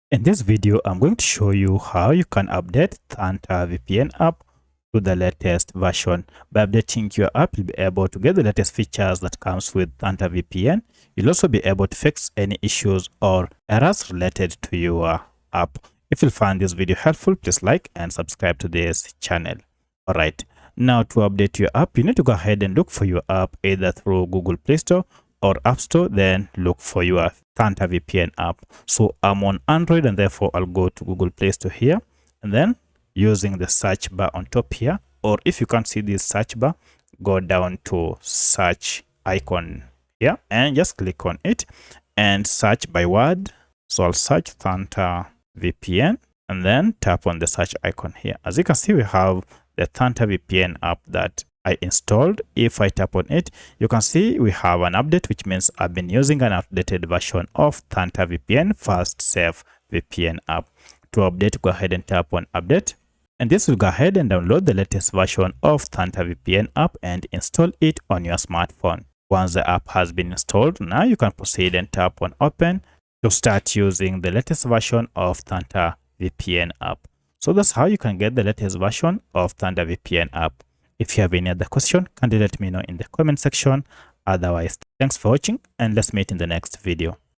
In this video, I'm going to show you how you can update Thunder VPN app to the latest version. By updating your app, you'll be able to get the latest features that comes with Thunder VPN. You'll also be able to fix any issues or errors related to your app. If you find this video helpful, please like and subscribe to this channel. Alright, now to update your app, you need to go ahead and look for your app either through Google Play Store or App Store, then look for your Thunder VPN app. So I'm on Android and therefore I'll go to Google Play Store here and then using the search bar on top here, or if you can't see this search bar, go down to search icon here and just click on it and search by word. So I'll search Thunder VPN and then tap on the search icon here. As you can see, we have the Thunder VPN app that I installed. If I tap on it, you can see we have an update, which means I've been using an updated version of Thunder VPN Fast Safe VPN app. To update, go ahead and tap on update, and this will go ahead and download the latest version of Thunder VPN app and install it on your smartphone. Once the app has been installed, now you can proceed and tap on open to start using the latest version of Thunder VPN app. So that's how you can get the latest version of Thunder VPN app. If you have any other question, kindly let me know in the comment section. Otherwise, thanks for watching and let's meet in the next video.